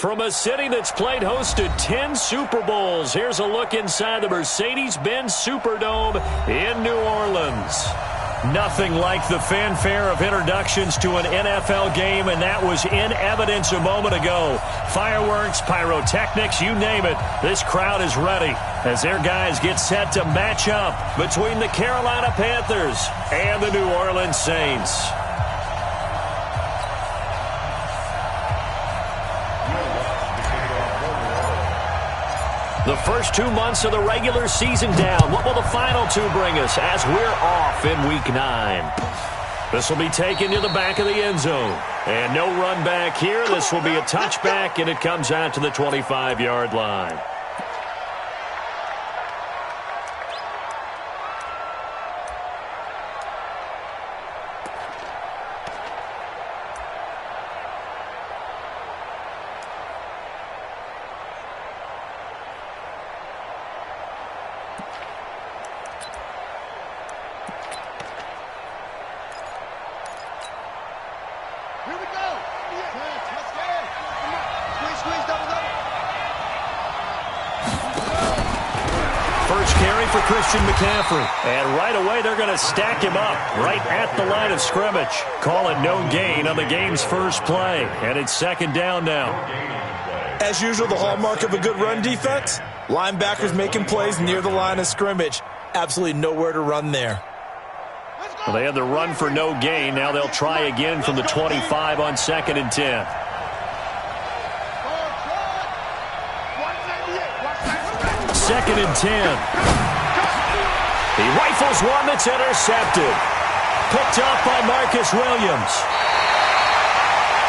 From a city that's played host to 10 Super Bowls, here's a look inside the Mercedes-Benz Superdome in New Orleans. Nothing like the fanfare of introductions to an NFL game, and that was in evidence a moment ago. Fireworks, pyrotechnics, you name it. This crowd is ready as their guys get set to match up between the Carolina Panthers and the New Orleans Saints. The first 2 months of the regular season down. What will the final two bring us as we're off in Week 9? This will be taken to the back of the end zone. And no run back here. This will be a touchback, and it comes out to the 25-yard line. McCaffrey. And right away, they're going to stack him up right at the line of scrimmage. Call it no gain on the game's first play. And it's second down now. As usual, the hallmark of a good run defense, linebackers making plays near the line of scrimmage. Absolutely nowhere to run there. Well, they had the run for no gain. Now they'll try again from the 25 on 2nd and 10. Second and 10. He rifles one that's intercepted. Picked off by Marcus Williams.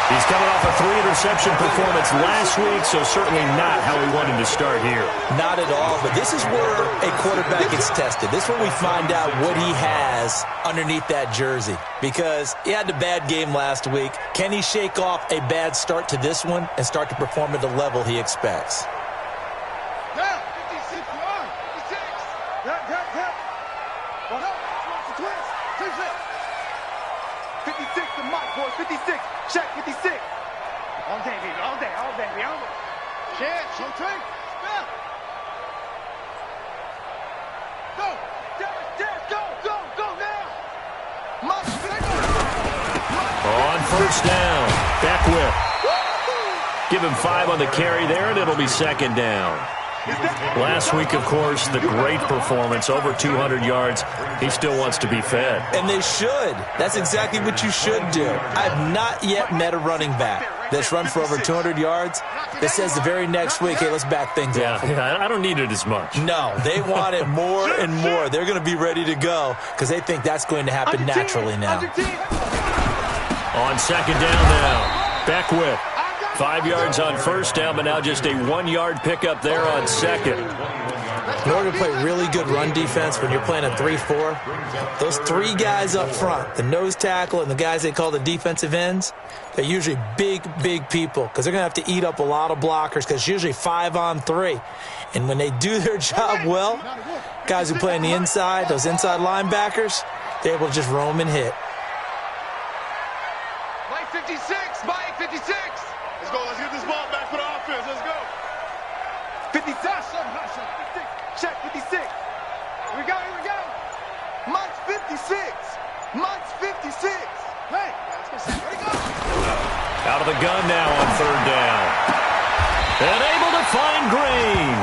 He's coming off a 3-interception performance last week, so certainly not how he wanted to start here. Not at all, but this is where a quarterback gets tested. This is where we find out what he has underneath that jersey. Because he had a bad game last week. Can he shake off a bad start to this one and start to perform at the level he expects? Check 56. All day, baby. All day. All day. All day. Check. Showtime. Stop. Go. Go. Go. Go now. On first down. Beckwith. Give him 5 on the carry there, and it'll be second down. Last week, of course, the great performance, over 200 yards. He still wants to be fed. And they should. That's exactly what you should do. I've not yet met a running back that's run for over 200 yards that says the very next week, hey, let's back things up. Yeah, I don't need it as much. No, they want it more and more. They're going to be ready to go because they think that's going to happen naturally now. On second down now, Beckwith. 5 yards on first down, but now just a 1-yard pickup there on second. In order to play really good run defense when you're playing a 3-4, those 3 guys up front, the nose tackle and the guys they call the defensive ends, they're usually big, big people because they're going to have to eat up a lot of blockers because it's usually 5 on 3. And when they do their job well, guys who play on the inside, those inside linebackers, they're able to just roam and hit. Mike 56, Mike 56. Let's go. Let's get this ball back for the offense. Let's go. 56. Check 56. Here we go. Here we go. Mike's 56. Mike's 56. Hey, let's go. Here we go. Out of the gun now on third down. And able to find Green.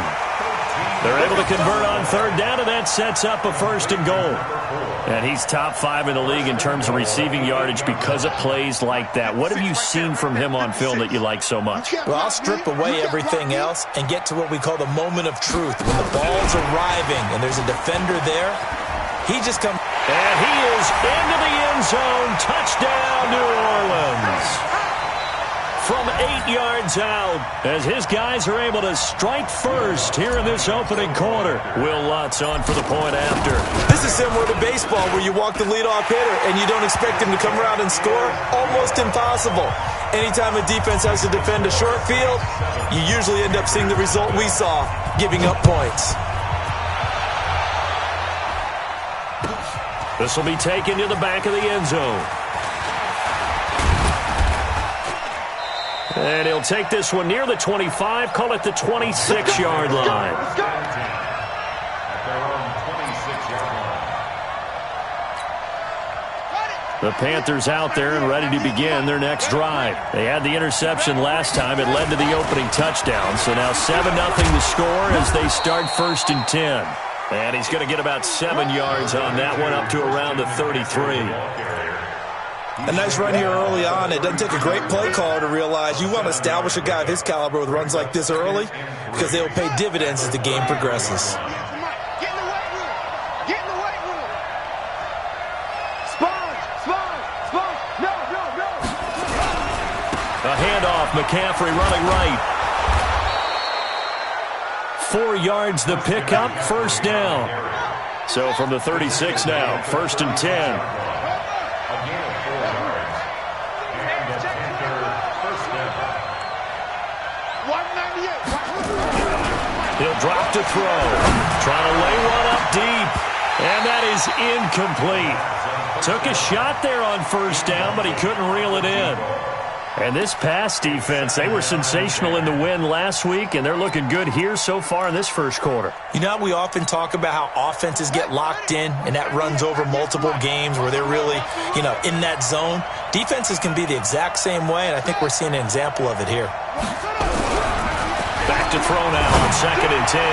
They're able to convert on third down, and that sets up a 1st and goal. And he's top 5 in the league in terms of receiving yardage because of plays like that. What have you seen from him on film that you like so much? Well, I'll strip away everything else and get to what we call the moment of truth. When the ball's arriving and there's a defender there, he just comes. And he is into the end zone. Touchdown, New Orleans. From 8 yards out, as his guys are able to strike first here in this opening quarter. Will Lutz on for the point after. This is similar to baseball where you walk the leadoff hitter and you don't expect him to come around and score. Almost impossible. Anytime a defense has to defend a short field, you usually end up seeing the result we saw, giving up points. This will be taken to the back of the end zone. And he'll take this one near the 25, call it the 26-yard line. Let's go. The Panthers out there and ready to begin their next drive. They had the interception last time. It led to the opening touchdown. So now 7-0 the score as they start 1st and 10. And he's going to get about 7 yards on that one, up to around the 33. A nice run here early on. It doesn't take a great play caller to realize you want to establish a guy of his caliber with runs like this early because they will pay dividends as the game progresses. A handoff, McCaffrey running right. 4 yards the pickup, 1st down. So from the 36 now, 1st and 10. He'll drop to throw. Trying to lay one up deep. And that is incomplete. Took a shot there on 1st down, but he couldn't reel it in. And this pass defense, they were sensational in the win last week, and they're looking good here so far in this 1st quarter. You know, we often talk about how offenses get locked in, and that runs over multiple games where they're really, in that zone. Defenses can be the exact same way, and I think we're seeing an example of it here. Back to throw now on 2nd and 10.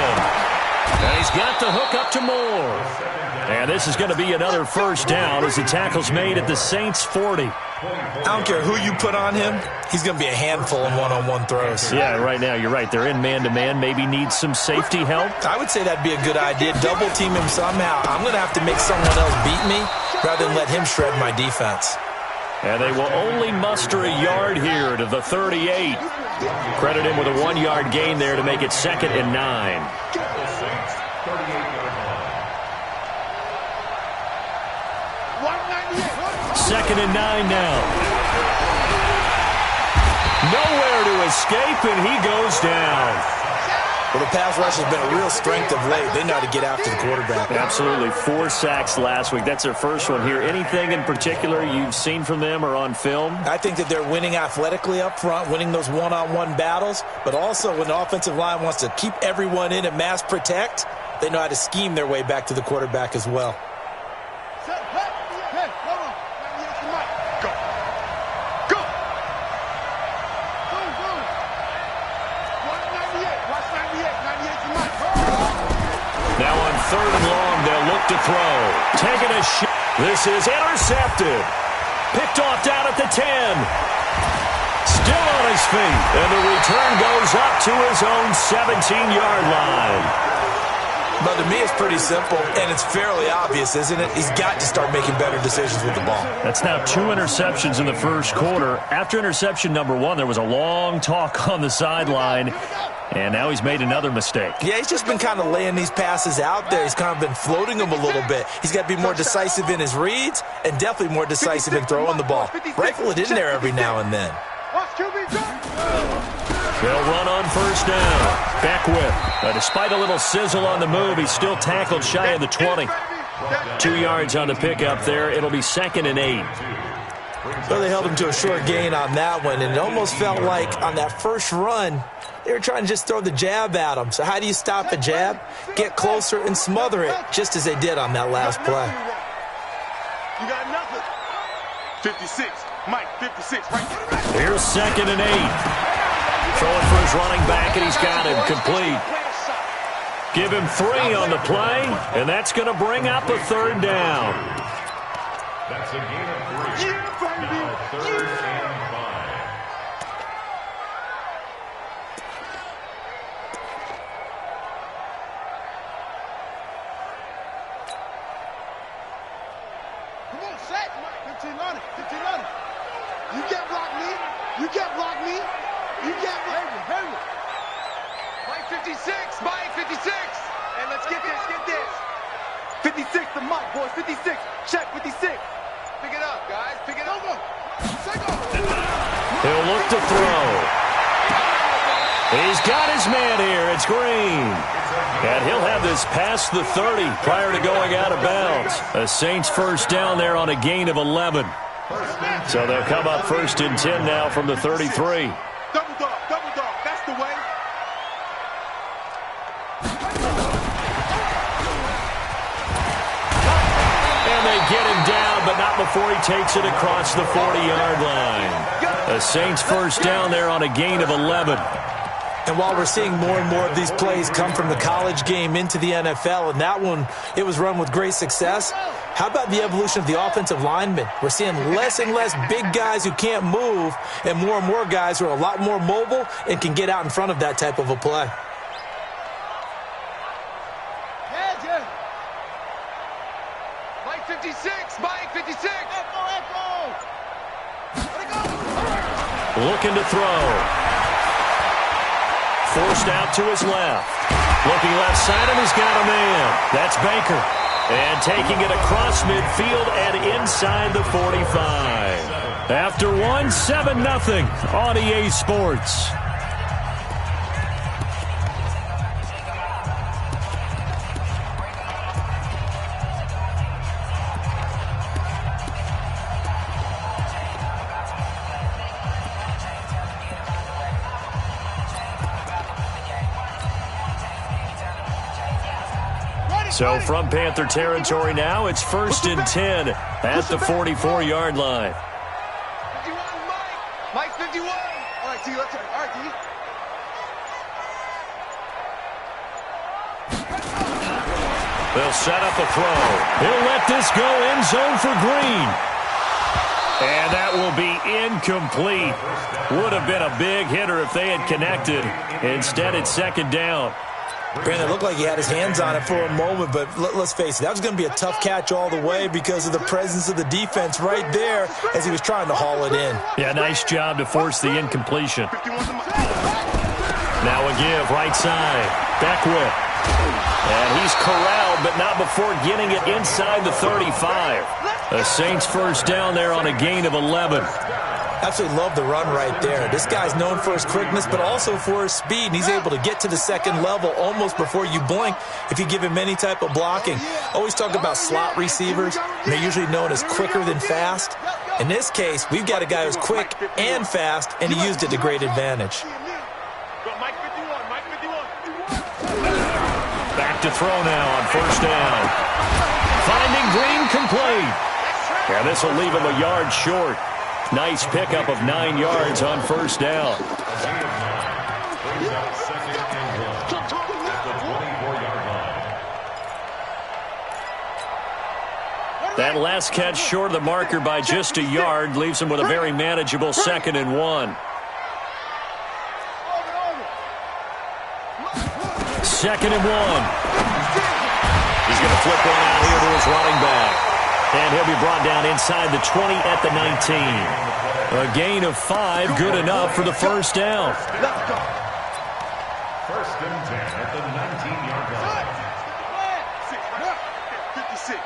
And he's got the hook up to Moore. And this is going to be another 1st down as the tackle's made at the Saints' 40. I don't care who you put on him, he's going to be a handful in one-on-one throws. Yeah, right now, you're right. They're in man-to-man, maybe needs some safety help. I would say that'd be a good idea. Double team him somehow. I'm going to have to make someone else beat me rather tn let him shred my defense. And they will only muster a yard here to the 38. Credit him with a 1-yard gain there to make it 2nd and 9. 2nd and 9 now. Nowhere to escape, and he goes down. Well, the pass rush has been a real strength of late. They know how to get after the quarterback. Absolutely. 4 sacks last week. That's their first one here. Anything in particular you've seen from them or on film? I think that they're winning athletically up front, winning those one-on-one battles, but also when the offensive line wants to keep everyone in and mass protect, they know how to scheme their way back to the quarterback as well. Now on 3rd and long, they'll look to throw. Taking a shot. This is intercepted. Picked off down at the 10. Still on his feet. And the return goes up to his own 17-yard line. But to me, it's pretty simple, and it's fairly obvious, isn't it? He's got to start making better decisions with the ball. That's now 2 interceptions in the 1st quarter. After interception number 1, there was a long talk on the sideline, and now he's made another mistake. Yeah, he's just been kind of laying these passes out there. He's kind of been floating them a little bit. He's got to be more decisive in his reads and definitely more decisive in throwing the ball. Rifle it in there every now and then. They'll run on 1st down. Beckwith. Despite a little sizzle on the move, he's still tackled shy of the 20. 2 yards on the pickup there. It'll be 2nd and 8. Well, they held him to a short gain on that one, and it almost felt like on that first run, they were trying to just throw the jab at him. So how do you stop a jab? Get closer and smother it, just as they did on that last play. You got nothing. 56. Mike, 56 right there. Here's 2nd and 8. Throwing for his running back, and he's got him complete. Give him 3 on the play, and that's going to bring up a 3rd down. That's a gain of 3. Now 3rd and 5. Come on, set. 15 on it. 15 on it. You can't block me. You can't block me. You can't block me. Mike 56. Mike 56. And let's get this. Get this. 56 to Mike, boys. 56. Check 56. Pick it up, guys. Pick it up. He'll look to throw. He's got his man here. It's Green. And he'll have this past the 30 prior to going out of bounds. A Saints 1st down there on a gain of 11. So they'll come up 1st and 10 now from the 33. Double get him down, but not before he takes it across the 40-yard line. The Saints first down there on a gain of 11. And while we're seeing more and more of these plays come from the college game into the NFL, and that one, it was run with great success, how about the evolution of the offensive linemen? We're seeing less and less big guys who can't move and more guys who are a lot more mobile and can get out in front of that type of a play. Mike 56, Mike 56. Echo. Looking to throw. Forced out to his left. Looking left side, and he's got a man. That's Baker. And taking it across midfield and inside the 45. After one, 7-0 on EA Sports. So from Panther territory now, it's 1st and 10 at the 44-yard line. 51, Mike 51. All right, T, let's turn. All right, T. They'll set up a throw. He'll let this go end zone for Green. And that will be incomplete. Would have been a big hitter if they had connected. Instead, it's 2nd down. Brandon, it looked like he had his hands on it for a moment, but let's face it, that was going to be a tough catch all the way because of the presence of the defense right there as he was trying to haul it in. Yeah, nice job to force the incompletion. Now a give, right side. Beckwith. And he's corralled, but not before getting it inside the 35. The Saints first down there on a gain of 11. Absolutely love the run right there. This guy's known for his quickness, but also for his speed, and he's able to get to the 2nd level almost before you blink if you give him any type of blocking. Always talk about slot receivers, and they're usually known as quicker than fast. In this case, we've got a guy who's quick and fast, and he used it to great advantage. Back to throw now on 1st down. Finding Green complete. And this will leave him a yard short. Nice pickup of 9 yards on 1st down. That last catch short of the marker by just a yard leaves him with a very manageable 2nd and 1. 2nd and 1. He's going to flip one out here to his running back. And he'll be brought down inside the 20 at the 19. A gain of 5, good enough for the 1st down. 1st and 10 at the 19-yard line. 56.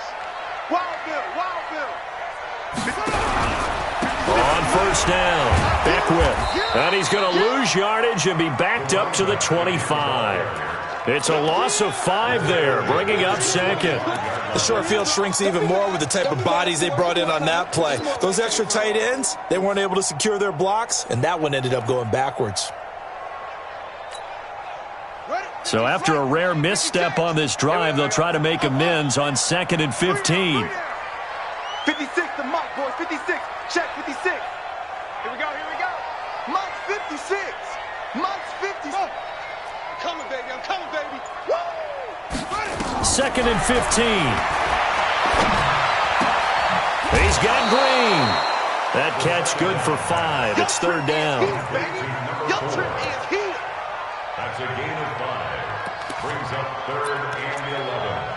Wild Bill. On 1st down, Beckwith. And he's going to lose yardage and be backed up to the 25. It's a loss of 5 there, bringing up 2nd. The short field shrinks even more with the type of bodies they brought in on that play. Those extra tight ends, they weren't able to secure their blocks, and that one ended up going backwards. So after a rare misstep on this drive, they'll try to make amends on 2nd and 15. 56 to Mike, boys. 56. Check 56. Here we go. Mike's 56. Mike's 56. I'm coming, baby. Woo! 2nd and 15. He's got Green. That catch good for 5. It's 3rd down. Your trip is here. That's a gain of 5. Brings up 3rd and 11.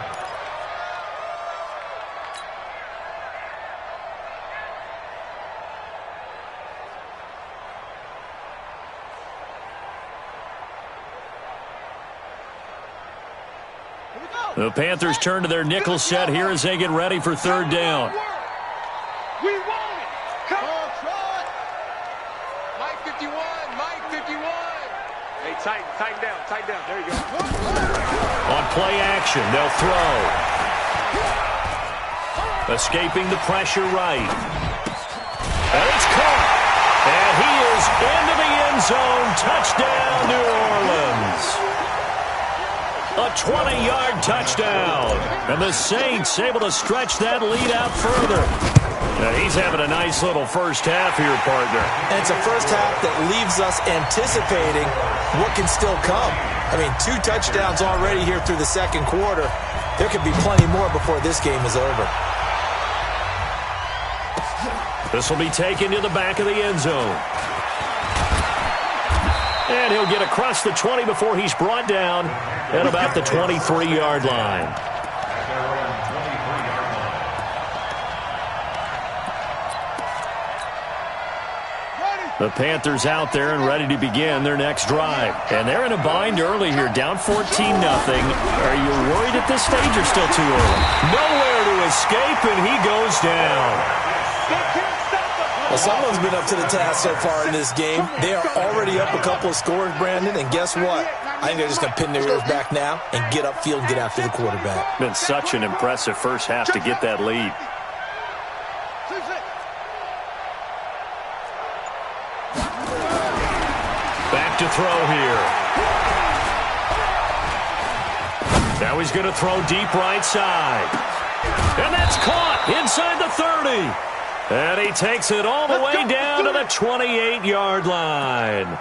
The Panthers turn to their nickel set here as they get ready for 3rd down. We want it. Come on, Troy. Mike 51. Hey, tighten down. There you go. On play action, they'll throw. Escaping the pressure right. And it's caught. And he is into the end zone. Touchdown, New Orleans. A 20-yard touchdown. And the Saints able to stretch that lead out further. Now he's having a nice little first half here, partner. And it's a first half that leaves us anticipating what can still come. I mean, 2 touchdowns already here through the second quarter. There could be plenty more before this game is over. This will be taken to the back of the end zone. And he'll get across the 20 before he's brought down at about the 23-yard line. The Panthers out there and ready to begin their next drive. And they're in a bind early here, down 14-0. Are you worried at this stage or still too early? Nowhere to escape, and he goes down. Well, someone's been up to the task so far in this game. They are already up a couple of scores, Brandon, and guess what? I think they're just going to pin their ears back now and get upfield and get after the quarterback. Been such an impressive first half to get that lead. Back to throw here. Now he's going to throw deep right side. And that's caught inside the 30. And he takes it all the way down to the 28-yard line.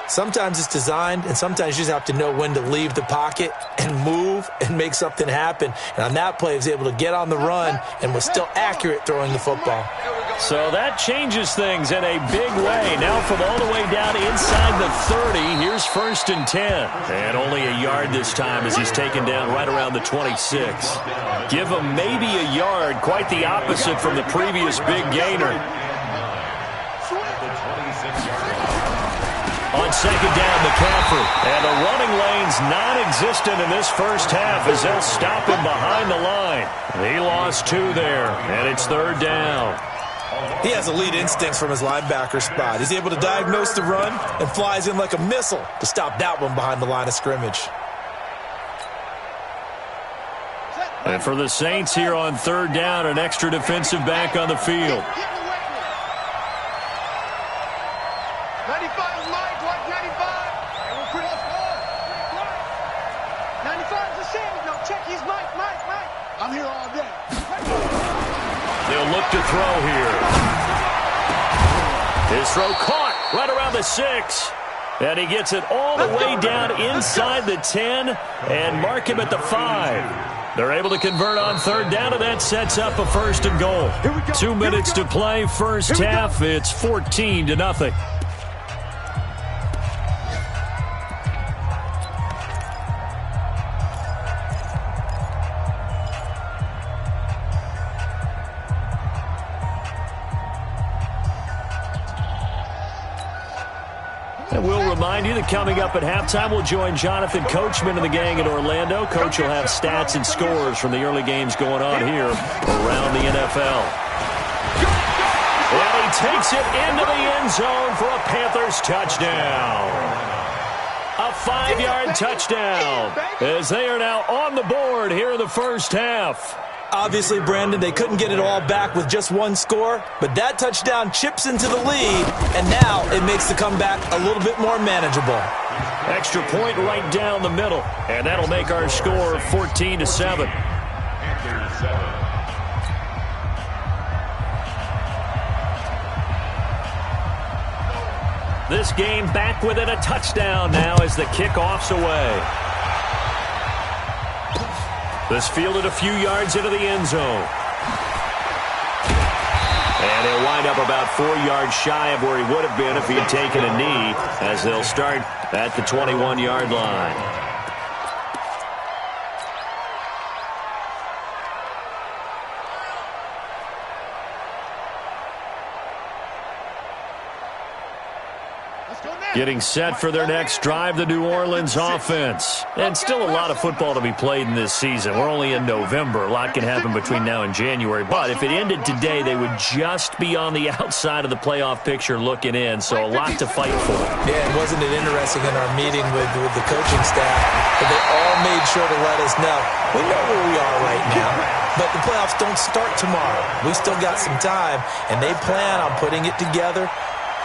Sometimes it's designed, and sometimes you just have to know when to leave the pocket and move and make something happen. And on that play, he was able to get on the run and was still accurate throwing the football. So that changes things in a big way. Now from all the way down inside the 30, here's 1st and 10. And only a yard this time as he's taken down right around the 26. Give him maybe a yard, quite the opposite from the previous big gainer. On second down, McCaffrey. And the running lane's non-existent in this first half as they'll stop him behind the line. He lost 2 there, and it's 3rd down. He has elite instincts from his linebacker spot. He's able to diagnose the run and flies in like a missile to stop that one behind the line of scrimmage. And for the Saints here on 3rd down, an extra defensive back on the field. 95 is Mike, watch 95. And we're pretty hard. 95 is the same. No, check, he's Mike. I'm here all day. They'll look to throw here. His throw caught right around the 6. And he gets it all the way down inside the 10 and mark him at the 5. They're able to convert on 3rd down, and that sets up a 1st and goal. 2 minutes to play, first half. It's 14-0. And we'll remind you that coming up at halftime, we'll join Jonathan Coachman and the gang in Orlando. Coach will have stats and scores from the early games going on here around the NFL. And he takes it into the end zone for a Panthers touchdown. A 5-yard touchdown as they are now on the board here in the first half. Obviously, Brandon, they couldn't get it all back with just one score, but that touchdown chips into the lead, and now it makes the comeback a little bit more manageable. Extra point right down the middle, and that'll make our score 14-7. This game back within a touchdown now as the kickoff's away. This fielded a few yards into the end zone. And he'll wind up about 4 yards shy of where he would have been if he had taken a knee, as they'll start at the 21-yard line. Getting set for their next drive, the New Orleans offense. And still a lot of football to be played in this season. We're only in November. A lot can happen between now and January. But if it ended today, they would just be on the outside of the playoff picture looking in. So a lot to fight for. Yeah, and wasn't it interesting in our meeting with the coaching staff that they all made sure to let us know, we know where we are right now, but the playoffs don't start tomorrow. We still got some time, and they plan on putting it together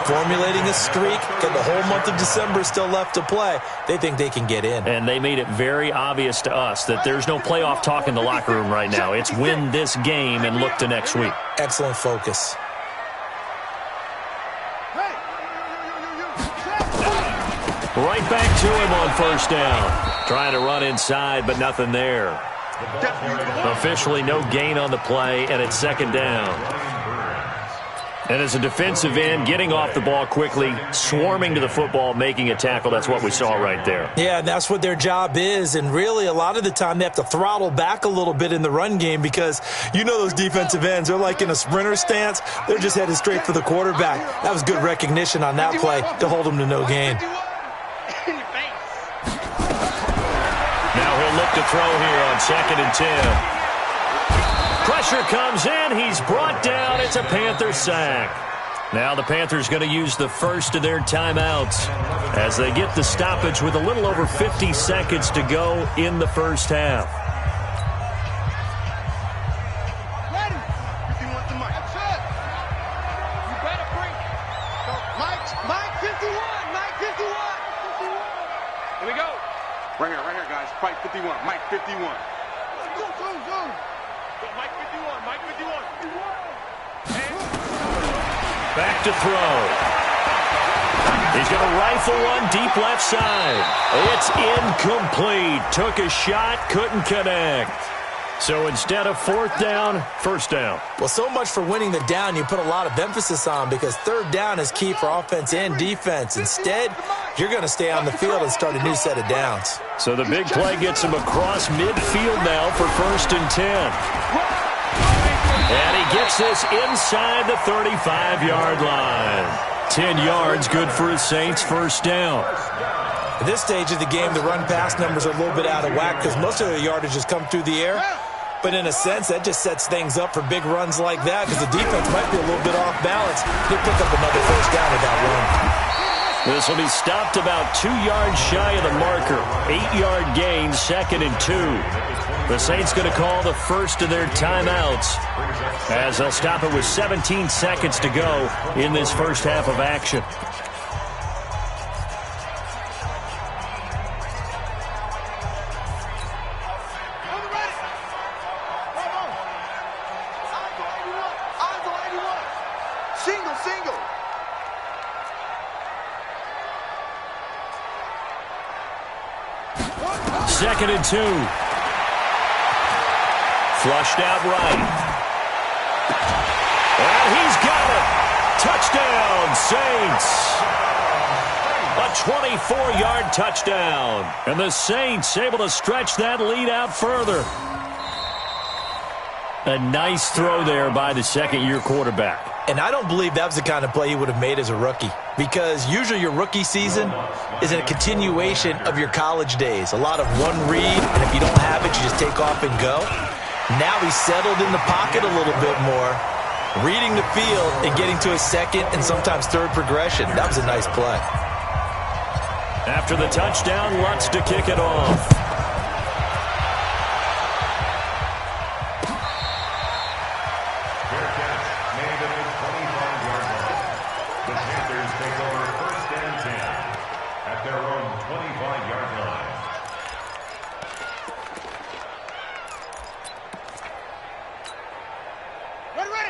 formulating a streak, got the whole month of December still left to play. They think they can get in. And they made it very obvious to us that there's no playoff talk in the locker room right now. It's win this game and look to next week. Excellent focus. Right back to him on first down. Trying to run inside, but nothing there. Officially no gain on the play, and it's second down. And as a defensive end, getting off the ball quickly, swarming to the football, making a tackle, that's what we saw right there. Yeah, and that's what their job is. And really, a lot of the time, they have to throttle back a little bit in the run game because you know those defensive ends, they're like in a sprinter stance. They're just headed straight for the quarterback. That was good recognition on that play to hold them to no gain. Now he'll look to throw here on 2nd and 10. Pressure comes in. He's brought down. It's a Panther sack. Now the Panthers going to use the first of their timeouts as they get the stoppage with a little over 50 seconds to go in the first half. Ready? 51 to Mike. That's it. You better bring it. Mike 51. Mike 51. Here we go. Right here, guys. Mike 51. Mike 51. Go. Mike 51. Mike 51. Back to throw. He's going to rifle one deep left side. It's incomplete. Took a shot, couldn't connect. So instead of 4th down, 1st down. Well, so much for winning the down you put a lot of emphasis on because 3rd down is key for offense and defense. Instead, you're going to stay on the field and start a new set of downs. So the big play gets him across midfield now for 1st and 10. And he gets this inside the 35-yard line. 10 yards, good for his Saints, 1st down. At this stage of the game, the run-pass numbers are a little bit out of whack because most of the yardage has come through the air. But in a sense, that just sets things up for big runs like that because the defense might be a little bit off balance. He'll pick up another 1st down with that run. This will be stopped about 2 yards shy of the marker. 8-yard gain, 2nd and 2. The Saints going to call the first of their timeouts as they'll stop it with 17 seconds to go in this first half of action. Single. 2nd and 2. Flushed out right. And he's got it. Touchdown, Saints. A 24-yard touchdown. And the Saints able to stretch that lead out further. A nice throw there by the second-year quarterback. And I don't believe that was the kind of play he would have made as a rookie because usually your rookie season is a continuation of your college days. A lot of one read, and if you don't have it, you just take off and go. Now he's settled in the pocket a little bit more, reading the field and getting to a 2nd and sometimes 3rd progression. That was a nice play. After the touchdown, Lutz to kick it off.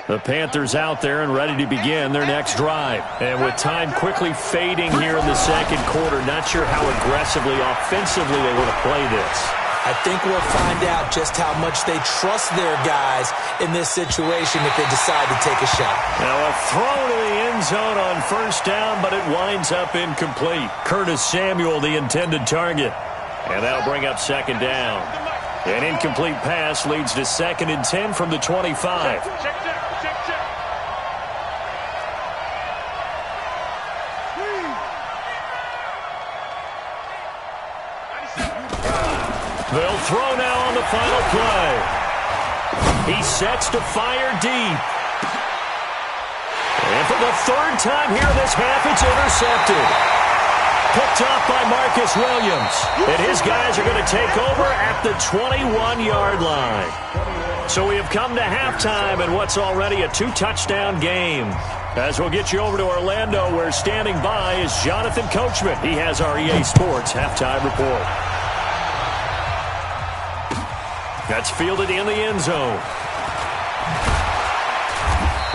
The Panthers out there and ready to begin their next drive. And with time quickly fading here in the second quarter, not sure how aggressively, offensively they want to play this. I think we'll find out just how much they trust their guys in this situation if they decide to take a shot. Now a throw to the end zone on 1st down, but it winds up incomplete. Curtis Samuel, the intended target. And that'll bring up 2nd down. An incomplete pass leads to 2nd and 10 from the 25. They'll throw now on the final play. He sets to fire deep. And for the 3rd time here in this half, it's intercepted. Picked off by Marcus Williams. And his guys are going to take over at the 21-yard line. So we have come to halftime in what's already a 2-touchdown game. As we'll get you over to Orlando, where standing by is Jonathan Coachman. He has our EA Sports halftime report. That's fielded in the end zone.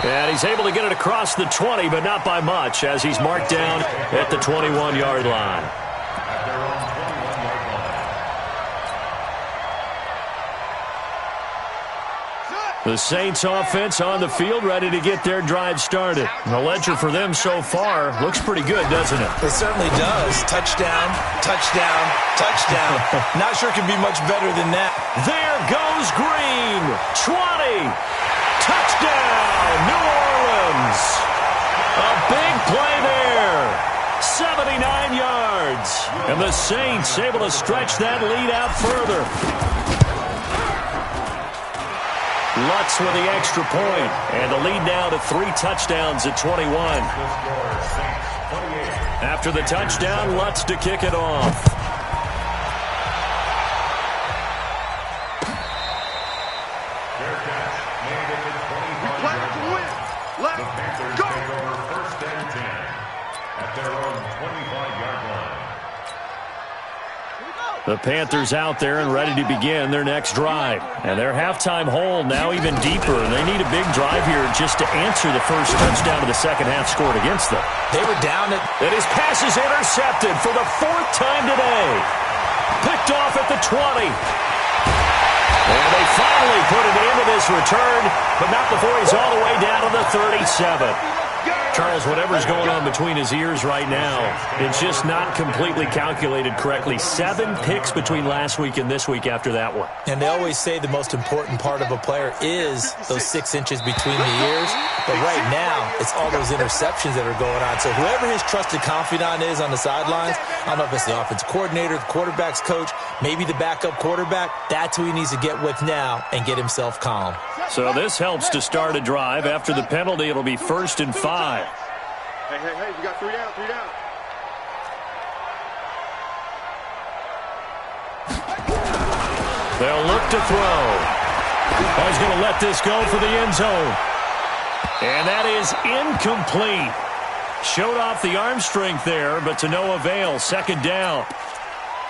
And he's able to get it across the 20, but not by much, as he's marked down at the 21-yard line. The Saints offense on the field, ready to get their drive started. And the ledger for them so far looks pretty good, doesn't it? It certainly does. Touchdown, touchdown, touchdown. Not sure it could be much better than that. There goes Green. 20. Touchdown, New Orleans. A big play there. 79 yards. And the Saints able to stretch that lead out further. Lutz with the extra point, and the lead now to 3 touchdowns at 21. After the touchdown, Lutz to kick it off. Let's go! First and 10 at their own 25-yard line. The Panthers out there and ready to begin their next drive. And their halftime hole now even deeper. They need a big drive here just to answer the first touchdown of the second half scored against them. They were down at... And his pass is intercepted for the 4th time today. Picked off at the 20. And they finally put it into this return, but not before he's all the way down to the 37. Charles, whatever's going on between his ears right now, it's just not completely calculated correctly. 7 picks between last week and this week after that one. And they always say the most important part of a player is those 6 inches between the ears. But right now, it's all those interceptions that are going on. So whoever his trusted confidant is on the sidelines, I don't know if it's the offensive coordinator, the quarterback's coach, maybe the backup quarterback, that's who he needs to get with now and get himself calm. So this helps to start a drive. After the penalty, it'll be 1st and 5. Hey, we got 3 down, 3 down. They'll look to throw. Oh, he's going to let this go for the end zone. And that is incomplete. Showed off the arm strength there, but to no avail. 2nd down.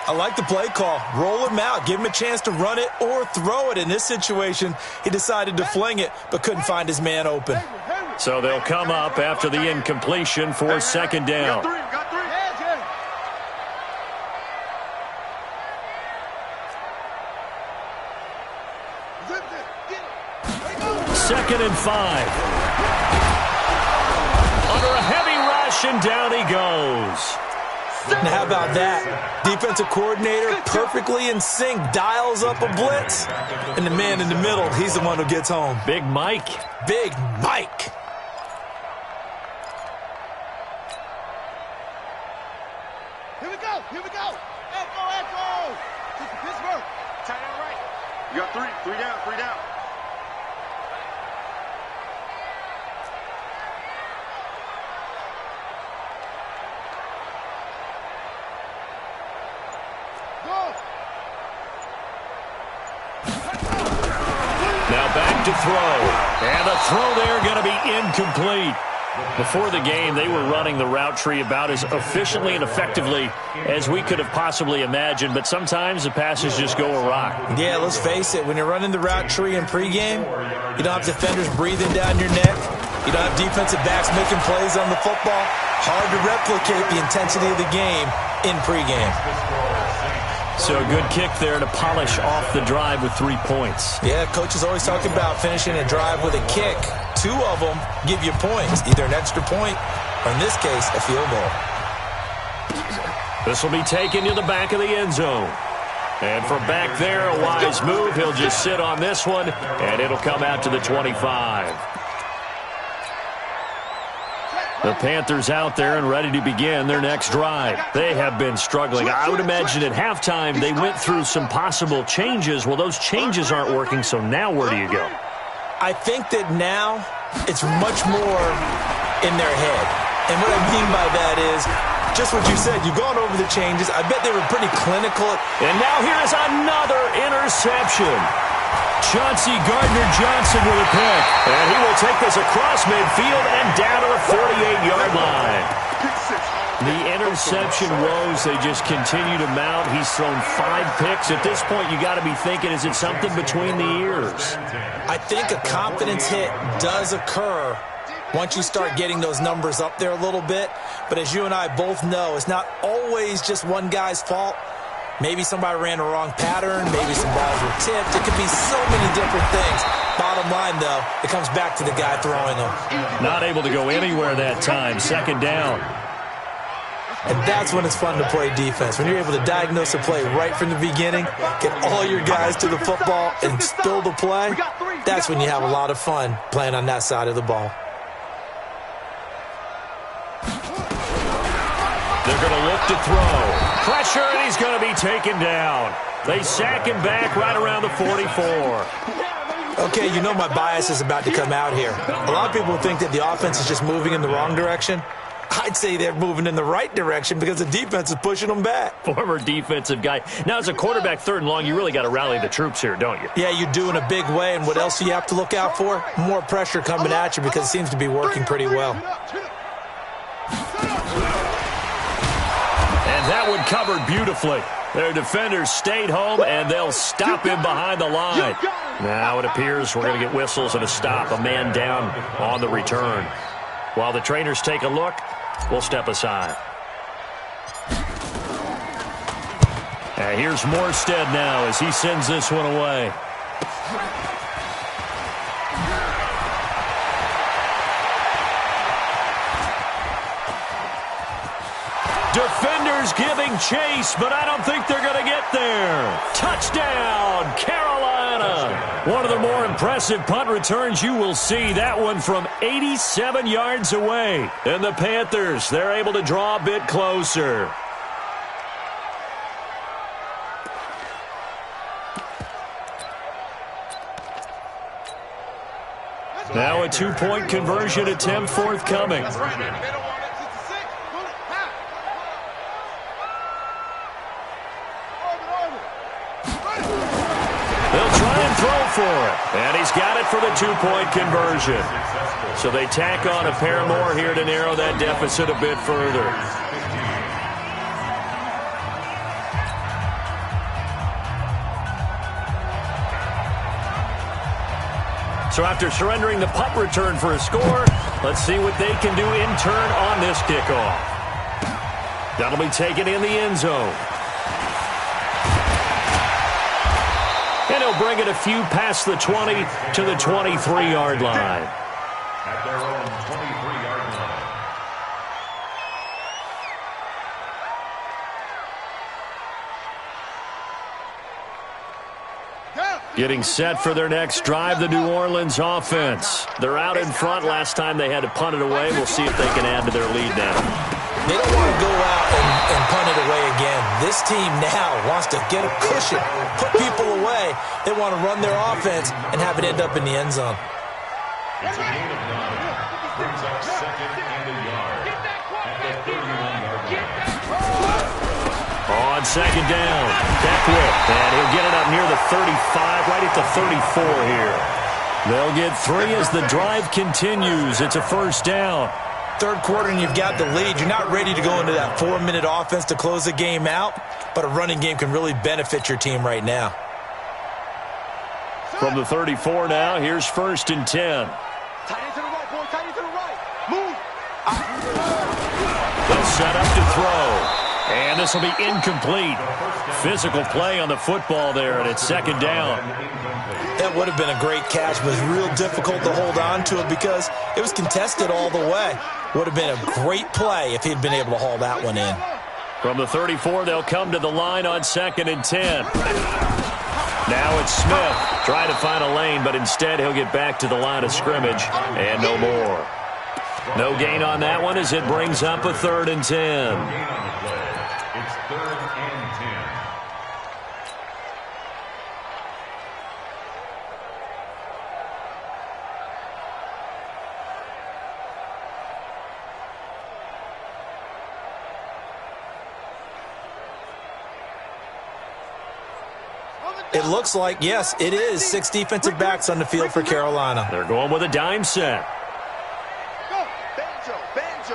I like the play call. Roll him out. Give him a chance to run it or throw it. In this situation, he decided to fling it, but couldn't find his man open. So they'll come up after the incompletion for 2nd down. Got 3. 2nd and 5. Under a heavy rush, and down he goes. Now, how about that? Defensive coordinator perfectly in sync, dials up a blitz. And the man in the middle, he's the one who gets home. Big Mike. Big Mike. Here we go. Echo. Pittsburgh. Tight end right. You got 3 down. Now back to throw. And the throw there going to be incomplete. Before the game, they were running the route tree about as efficiently and effectively as we could have possibly imagined, but sometimes the passes just go awry. Yeah, let's face it. When you're running the route tree in pregame, you don't have defenders breathing down your neck. You don't have defensive backs making plays on the football. Hard to replicate the intensity of the game in pregame. So a good kick there to polish off the drive with 3 points. Yeah, coaches always talk about finishing a drive with a kick. 2 of them give you points, either an extra point or, in this case, a field goal. This will be taken to the back of the end zone. And from back there, a wise move. He'll just sit on this one, and it'll come out to the 25. The Panthers out there and ready to begin their next drive. They have been struggling. I would imagine at halftime they went through some possible changes. Well, those changes aren't working, so now where do you go? I think that now it's much more in their head. And what I mean by that is just what you said. You've gone over the changes. I bet they were pretty clinical. And now here's another interception. Chauncey Gardner-Johnson with a pick. And he will take this across midfield and down to the 48-yard line. The interception woes, they just continue to mount. He's thrown 5 picks. At this point, you got to be thinking, is it something between the ears? I think a confidence hit does occur once you start getting those numbers up there a little bit. But as you and I both know, it's not always just one guy's fault. Maybe somebody ran a wrong pattern. Maybe some balls were tipped. It could be so many different things. Bottom line, though, it comes back to the guy throwing them. Not able to go anywhere that time. Second down. And that's when it's fun to play defense. When you're able to diagnose a play right from the beginning, get all your guys to the football and spill the play, that's when you have a lot of fun playing on that side of the ball. They're going to look to throw. Pressure, and he's going to be taken down. They sack him back right around the 44. Okay, you know my bias is about to come out here. A lot of people think that the offense is just moving in the wrong direction. I'd say they're moving in the right direction because the defense is pushing them back. Former defensive guy. Now, as a quarterback, 3rd and long, you really got to rally the troops here, don't you? Yeah, you do in a big way. And what else do you have to look out for? More pressure coming at you because it seems to be working pretty well. And that one covered beautifully. Their defenders stayed home, and they'll stop him behind the line. Now it appears we're going to get whistles and a stop. A man down on the return. While the trainers take a look, we'll step aside. And here's Morstead now as he sends this one away. Defenders giving chase, but I don't think they're going to get there. Touchdown, Carolina. One of the more impressive punt returns you will see. That one from 87 yards away. And the Panthers, they're able to draw a bit closer. Now a 2-point conversion attempt forthcoming. For it. And he's got it for the 2-point conversion. So they tack on a pair more here to narrow that deficit a bit further. So after surrendering the punt return for a score, let's see what they can do in turn on this kickoff. That'll be taken in the end zone. And he'll bring it a few past the 20 to the 23-yard line. At their own 23-yard line. Getting set for their next drive, the New Orleans offense. They're out in front. Last time they had to punt it away. We'll see if they can add to their lead now. They don't want to go out and punt it away again. This team now wants to get a cushion, put people away. They want to run their offense and have it end up in the end zone. It's a gain of 9. Brings up 2nd and a yard at the 31-yard line. On 2nd down, Beckwith, and he'll get it up near the 35, right at the 34 here. They'll get 3 as the drive continues. It's a 1st down. 3rd quarter and you've got the lead. You're not ready to go into that 4-minute offense to close the game out, but a running game can really benefit your team right now. From the 34 now, here's 1st and 10. Tight end to the right, boy. Tight end to the right. Move. They'll set up to throw. And this will be incomplete. Physical play on the football there, and it's 2nd down. That would have been a great catch, but it was real difficult to hold on to it because it was contested all the way. Would have been a great play if he'd been able to haul that one in. From the 34, they'll come to the line on 2nd and 10. Now it's Smith trying to find a lane, but instead he'll get back to the line of scrimmage and no more. No gain on that one as it brings up a 3rd and 10. It's 3rd and 10. On the It looks like, yes, it is 6 defensive backs on the field for Carolina. They're going with a dime set. Go. Banjo, banjo,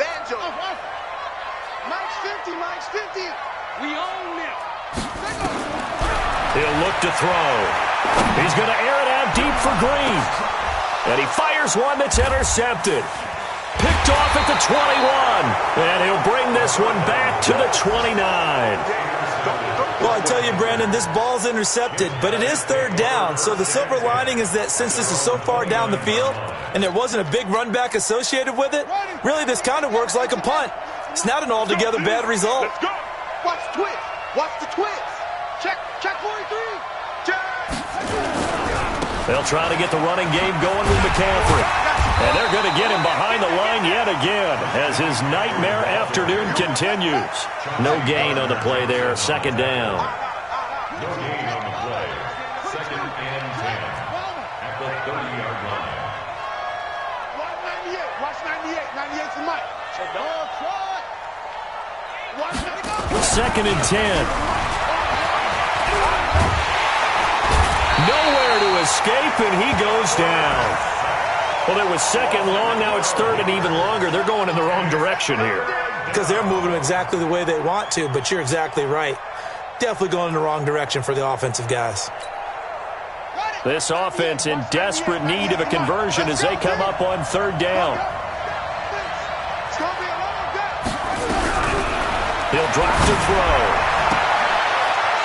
banjo. Mike's 50, Mike's 50. We own it. He'll look to throw. He's going to air it out deep for Green. And he fires one that's intercepted. Picked off at the 21. And he'll bring this one back to the 29. Well, I tell you, Brandon, this ball's intercepted, but it is 3rd down. So the silver lining is that since this is so far down the field and there wasn't a big run back associated with it, really this kind of works like a punt. It's not an altogether bad result. Let's go. Watch the twist. Watch the twist. Check 43. Check. They'll try to get the running game going with McCaffrey. And they're going to get him behind the line yet again as his nightmare afternoon continues. No gain on the play there, 2nd down. No gain on the play. 2nd and 10 at the 30-yard line. Watch 98. 98's the mic. Dog fraud. Watch 2nd and 10. Nowhere to escape, and he goes down. Well, it was 2nd long, now it's 3rd and even longer. They're going in the wrong direction here. Because they're moving exactly the way they want to, but you're exactly right. Definitely going in the wrong direction for the offensive guys. This offense in desperate need of a conversion as they come up on 3rd down. He'll drop to throw.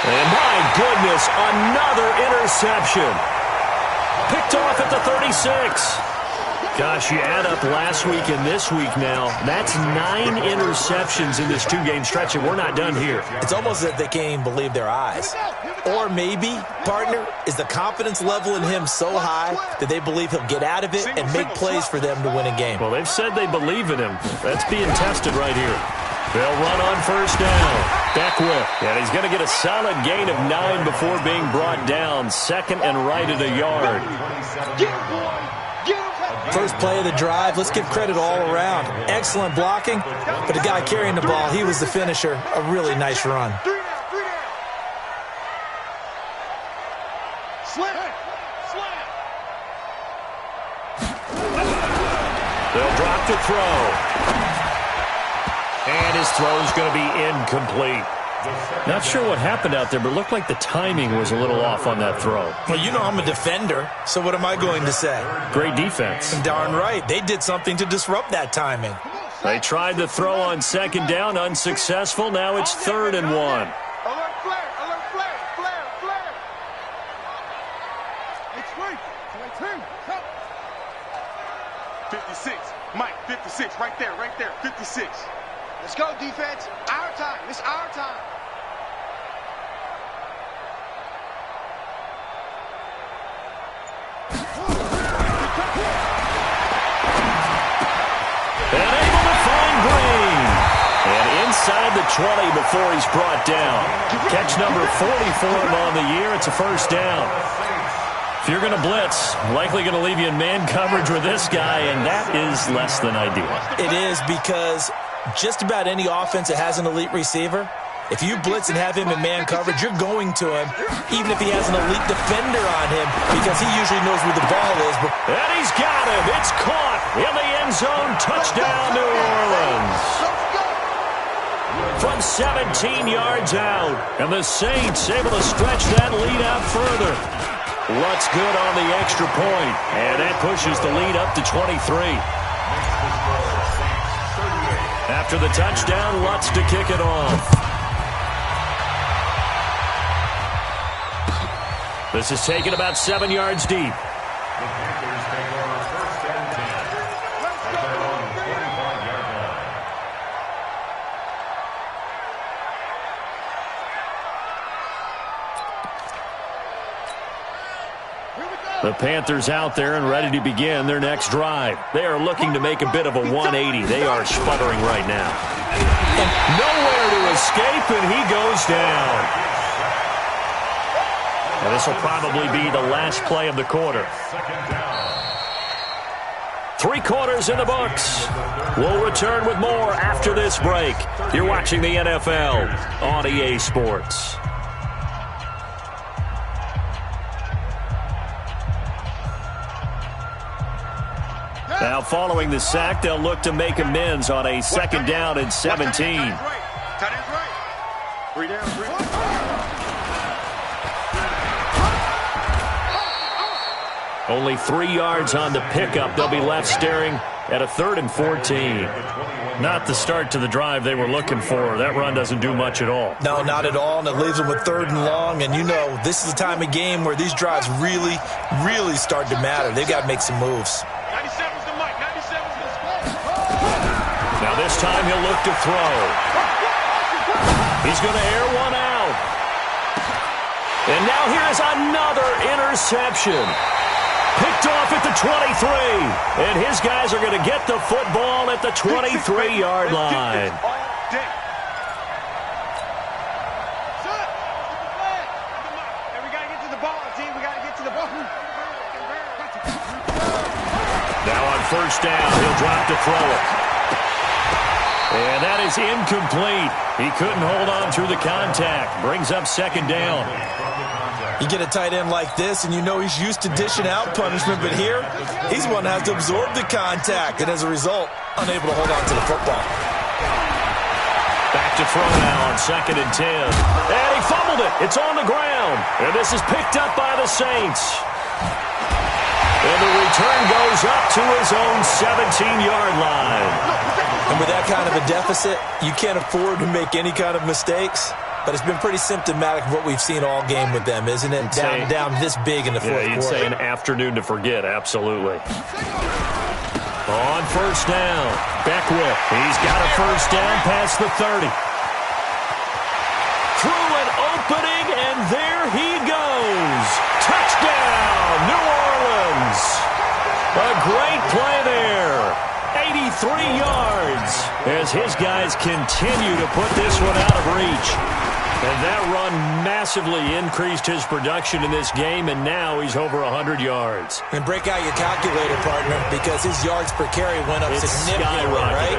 And my goodness, another interception. Picked off at the 36. Gosh, you add up last week and this week now, that's 9 interceptions in this 2-game stretch, and we're not done here. It's almost as if they can't even believe their eyes. Or maybe, partner, is the confidence level in him so high that they believe he'll get out of it and make plays for them to win a game. Well, they've said they believe in him. That's being tested right here. They'll run on 1st down. Beckwith, and he's going to get a solid gain of 9 before being brought down. 2nd and right at a yard. First play of the drive, let's give credit all around. Excellent blocking, but the guy carrying the ball, he was the finisher. A really nice run. They'll drop to throw. And his throw is going to be incomplete. Not sure what happened out there, but it looked like the timing was a little off on that throw. Well, you know I'm a defender, so what am I going to say? Great defense. Darn right. They did something to disrupt that timing. They tried the throw on 2nd down, unsuccessful. Now it's 3rd and 1. Alert flare, alert flare, flare, flare. It's free. 56. Mike, 56. Right there, 56. Let's go, defense. Our time. It's our time. And able to find Green. And inside the 20 before he's brought down. Catch number 40 for him on the year. It's a 1st down. If you're going to blitz, likely going to leave you in man coverage with this guy, and that is less than ideal. It is because just about any offense that has an elite receiver, if you blitz and have him in man coverage, you're going to him, even if he has an elite defender on him, because he usually knows where the ball is. And he's got him. It's caught in the end zone. Touchdown, New Orleans. From 17 yards out. And the Saints able to stretch that lead out further. Lutz good on the extra point. And that pushes the lead up to 23. After the touchdown, Lutz to kick it off. This is taken about 7 yards deep. The Panthers take over 1st and 10 at their own 45-yard line. The Panthers out there and ready to begin their next drive. They are looking to make a bit of a 180. They are sputtering right now. And nowhere to escape, and he goes down. And this will probably be the last play of the quarter. 3 quarters in the books. We'll return with more after this break. You're watching the NFL on EA Sports. Now following the sack, they'll look to make amends on a 2nd down and 17. Tight end's right. 3 down, 3 down. Only 3 yards on the pickup. They'll be left staring at a 3rd and 14. Not the start to the drive they were looking for. That run doesn't do much at all. No, not at all, and it leaves them with 3rd and long. And you know, this is the time of game where these drives really, really start to matter. They've got to make some moves. 97's the mic. 97's the spot. Now this time he'll look to throw. He's going to air one out. And now here's another interception. Picked off at the 23. And his guys are going to get the football at the 23-yard line. Now on 1st down, he'll drop to throw it. And that is incomplete. He couldn't hold on through the contact. Brings up 2nd down. You get a tight end like this, and you know he's used to dishing out punishment, but here, he's the one that has to absorb the contact, and as a result, unable to hold on to the football. Back to throw now on 2nd and 10. And he fumbled it. It's on the ground. And this is picked up by the Saints. And the return goes up to his own 17-yard line. And with that kind of a deficit, you can't afford to make any kind of mistakes. But it's been pretty symptomatic of what we've seen all game with them, isn't it? Down this big in the fourth quarter. You'd say an afternoon to forget, absolutely. On 1st down, Beckwith. He's got a 1st down past the 30. Through an opening, and there he goes. Touchdown, New Orleans. A great play there. 83 yards as his guys continue to put this one out of reach. And that run massively increased his production in this game, and now he's over 100 yards. And break out your calculator, partner, because his yards per carry went up significantly, right?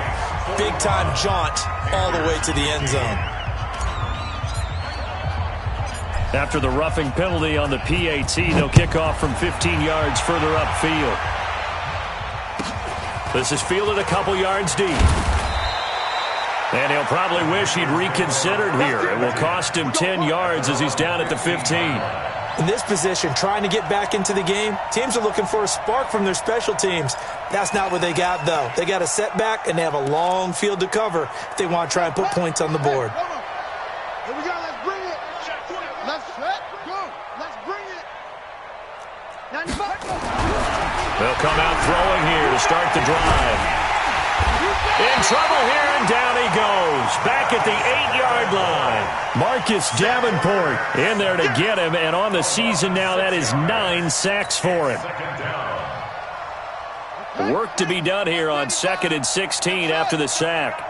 Big-time jaunt all the way to the end zone. After the roughing penalty on the PAT, they'll kick off from 15 yards further upfield. This is fielded a couple yards deep. And he'll probably wish he'd reconsidered here. It will cost him 10 yards as he's down at the 15. In this position, trying to get back into the game, teams are looking for a spark from their special teams. That's not what they got, though. They got a setback, and they have a long field to cover if they want to try and put points on the board. Here we go. Let's bring it. Let's go. Let's bring it. 95. They'll come out throwing here to start the drive. In trouble here, and down he goes. Back at the 8-yard line. Marcus Davenport in there to get him, and on the season now, that is 9 sacks for him. Work to be done here on 2nd and 16 after the sack.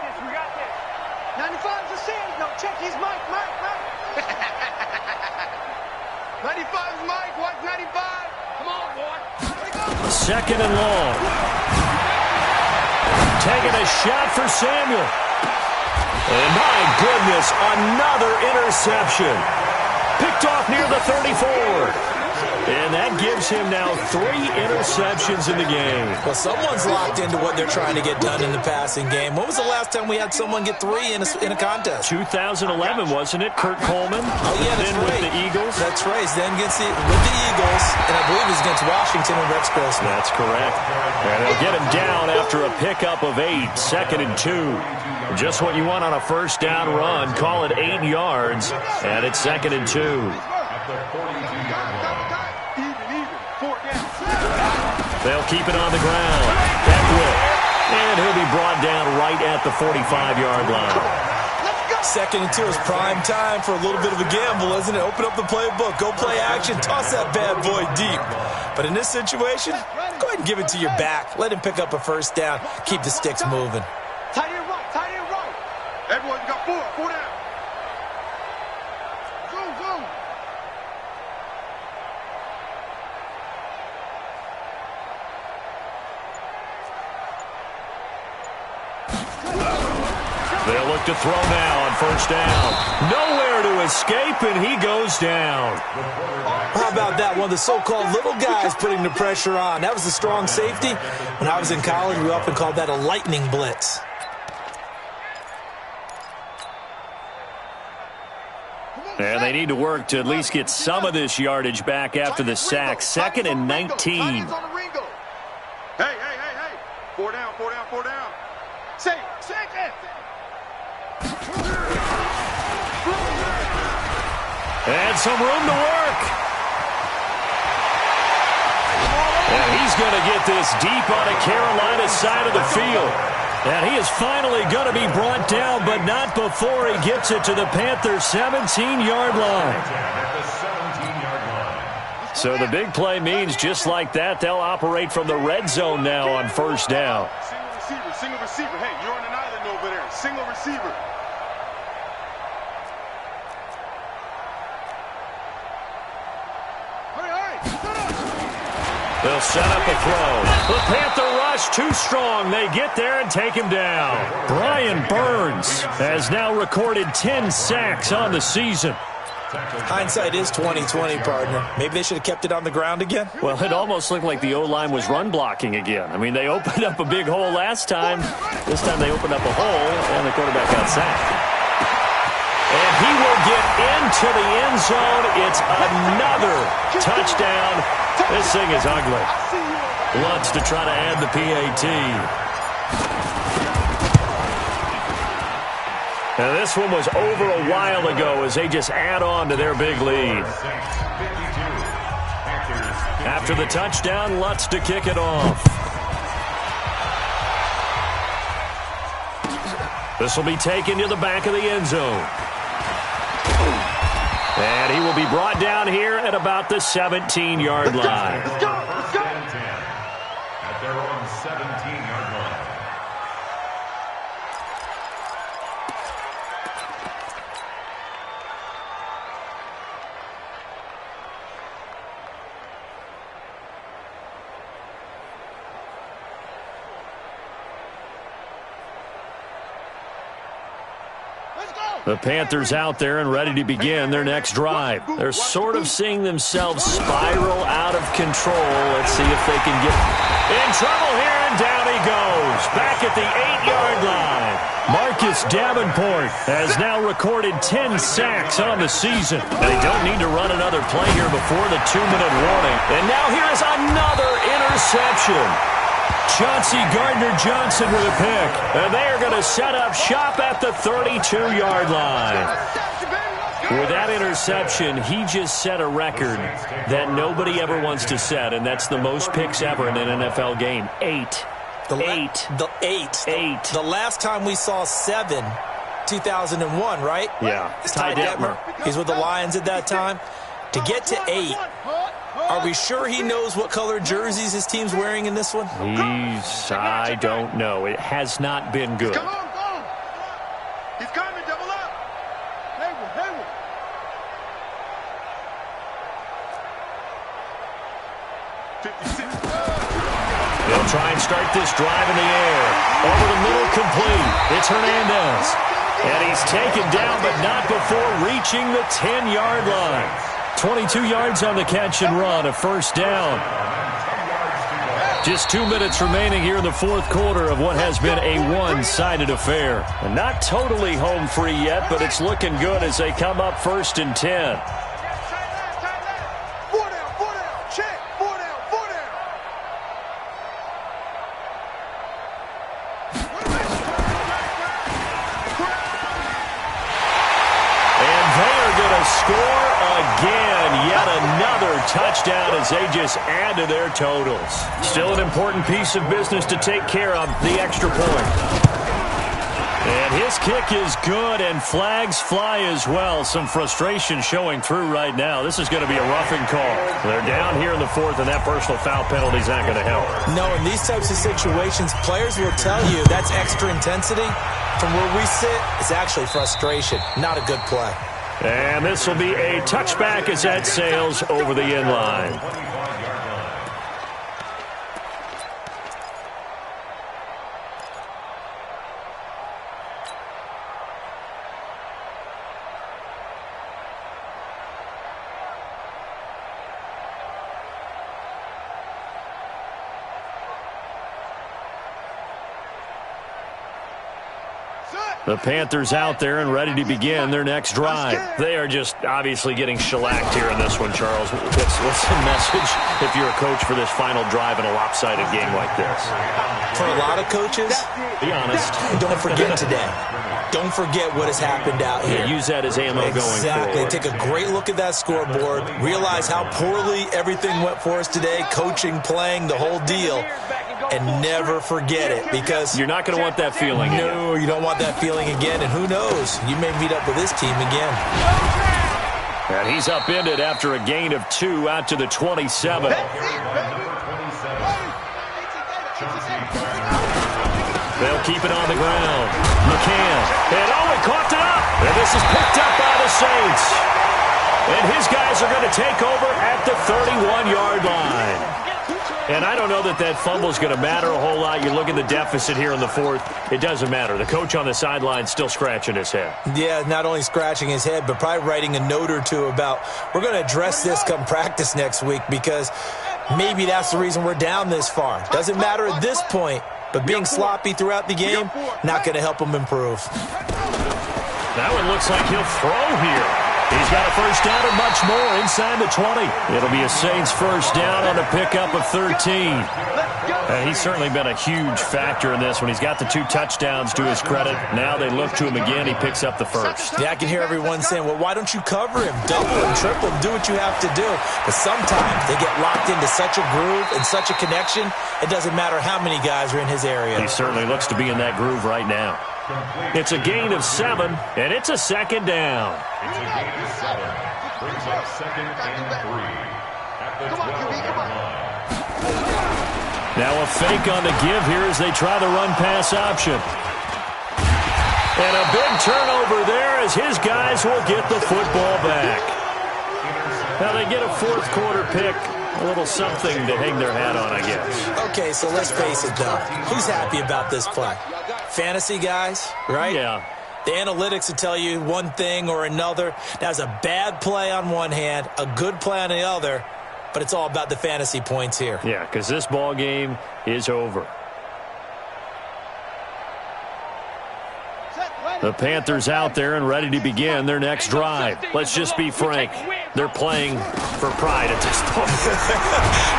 95's a sin. No, check his mic. 95's mic. What's 95? Come on, boy. 2nd and long. Taking a shot for Samuel. And my goodness, another interception. Picked off near the 34. And that gives him now 3 interceptions in the game. Well, someone's locked into what they're trying to get done in the passing game. When was the last time we had someone get 3 in a contest? 2011, wasn't it? Kurt Coleman. Oh, yeah, that's then right. With the Eagles. That's right. He's then with the Eagles, and I believe he's against Washington and Rex Grossman. That's correct. And they'll get him down after a pickup of 8, 2nd and 2. Just what you want on a 1st down run. Call it 8 yards, and it's 2nd and 2. They'll keep it on the ground. Beckwith. And he'll be brought down right at the 45-yard line. 2nd and 2 is prime time for a little bit of a gamble, isn't it? Open up the playbook. Go play action. Toss that bad boy deep. But in this situation, go ahead and give it to your back. Let him pick up a 1st down. Keep the sticks moving. Tight end right. Everyone got 4 down. Zoom. They'll look look to throw now on first down. Nowhere to escape, and he goes down. How about that? One of the so-called little guys putting the pressure on. That was a strong safety. When I was in college, we often called that a lightning blitz. And they need to work to at least get some of this yardage back after the sack. 2nd and 19. Hey. 4 down. Shake it. And some room to work. And he's going to get this deep on a Carolina side of the field. And he is finally going to be brought down, but not before he gets it to the Panthers' 17-yard line. So the big play means just like that, they'll operate from the red zone now on first down. Single receiver. Hey, you're on an island over there. Single receiver. They'll set up a throw. The Panther rush too strong. They get there and take him down. Brian Burns has now recorded 10 sacks on the season. Hindsight is 20/20, partner. Maybe they should have kept it on the ground again. Well, it almost looked like the O-line was run blocking again. I mean, they opened up a big hole last time. This time they opened up a hole, and the quarterback got sacked. And he will get into the end zone. It's another touchdown. This thing is ugly. Lutz to try to add the PAT. Now this one was over a while ago as they just add on to their big lead. After the touchdown, Lutz to kick it off. This will be taken to the back of the end zone. And he will be brought down here at about the 17-yard line. Let's go. At their own 17-yard line. The Panthers out there and ready to begin their next drive. They're sort of seeing themselves spiral out of control. Let's see if they can get in trouble here, and down he goes. Back at the 8-yard line. Marcus Davenport has now recorded 10 sacks on the season. They don't need to run another play here before the 2-minute warning. And now here's another interception. Chauncey Gardner-Johnson with a pick. And they are going to set up shop at the 32-yard line. With that interception, he just set a record that nobody ever wants to set, and that's the most picks ever in an NFL game. 8. The last time we saw 7, 2001, right? Yeah. Ty Detmer. He's with the Lions at that time. To get to 8, are we sure he knows what color jerseys his team's wearing in this one? I don't know. It has not been good. Come on. He's coming, double up. Hayward. They'll try and start this drive in the air. Over the middle, complete. It's Hernandez. And he's taken down, but not before reaching the 10-yard line. 22 yards on the catch and run, a first down. Just 2 minutes remaining here in the fourth quarter of what has been a one-sided affair. And not totally home free yet, but it's looking good as they come up 1st and 10. Score again, yet another touchdown as they just add to their totals. Still an important piece of business to take care of, the extra point. And his kick is good, and flags fly as well. Some frustration showing through right now. This is going to be a roughing call. They're down here in the fourth, and that personal foul penalty is not going to help. No, in these types of situations, players will tell you that's extra intensity. From where we sit, it's actually frustration, not a good play. And this will be a touchback as that sails over the end line. The Panthers out there and ready to begin their next drive. They are just obviously getting shellacked here in this one, Charles. What's the message if you're a coach for this final drive in a lopsided game like this? For a lot of coaches, be honest. Don't forget today. Don't forget what has happened out here. Use that as ammo going forward. Exactly. Take a great look at that scoreboard. Realize how poorly everything went for us today. Coaching, playing, the whole deal. And never forget it, because you're not going to want that feeling again. No, you don't want that feeling again. And who knows? You may meet up with this team again. And he's upended after a gain of 2 out to the 27. They'll keep it on the ground. McCann. And he coughed it up. And this is picked up by the Saints. And his guys are going to take over at the 31-yard line. And I don't know that that fumble is going to matter a whole lot. You look at the deficit here in the fourth. It doesn't matter. The coach on the sideline still scratching his head. Yeah, not only scratching his head, but probably writing a note or two about, we're going to address this come practice next week, because maybe that's the reason we're down this far. Doesn't matter at this point, but being sloppy throughout the game, not going to help him improve. That one looks like he'll throw here. He's got a first down and much more inside the 20. It'll be a Saints first down on a pickup of 13. He's certainly been a huge factor in this one. He's got the 2 touchdowns to his credit. Now they look to him again. He picks up the first. Yeah, I can hear everyone saying, well, why don't you cover him? Double him, triple him, do what you have to do. But sometimes they get locked into such a groove and such a connection, it doesn't matter how many guys are in his area. He certainly looks to be in that groove right now. It's a gain of 7, and it's a second down. It's a gain of 7. Brings up 2nd and 3 at the 12-yard line. Now a fake on the give here as they try the run-pass option. And a big turnover there as his guys will get the football back. Now they get a fourth-quarter pick. A little something to hang their hat on, I guess. Okay, so let's face it, though. Who's happy about this play? Fantasy guys, right? Yeah. The analytics will tell you one thing or another. That's a bad play on one hand, a good play on the other, but it's all about the fantasy points here. Yeah, because this ball game is over. The Panthers out there and ready to begin their next drive. Let's just be frank. They're playing for pride at this point.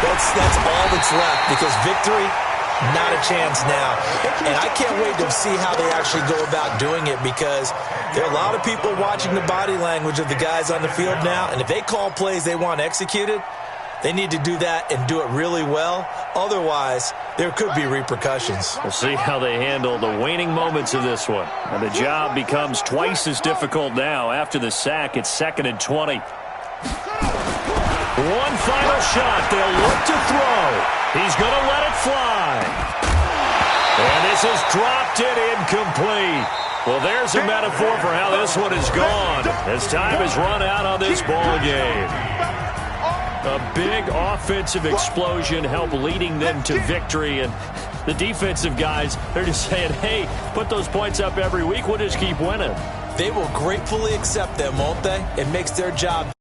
that's all that's left, because victory, not a chance now. And I can't wait to see how they actually go about doing it, because there are a lot of people watching the body language of the guys on the field now, and if they call plays they want executed, they need to do that and do it really well. Otherwise, there could be repercussions. We'll see how they handle the waning moments of this one. And the job becomes twice as difficult now. After the sack, it's 2nd and 20. One final shot. They'll look to throw. He's going to let it fly. And this is dropped it incomplete. Well, there's a metaphor for how this one is gone, as time has run out on this ball game. A big offensive explosion helped leading them to victory, and the defensive guys, they're just saying, hey, put those points up every week, we'll just keep winning. They will gratefully accept them, won't they? It makes their job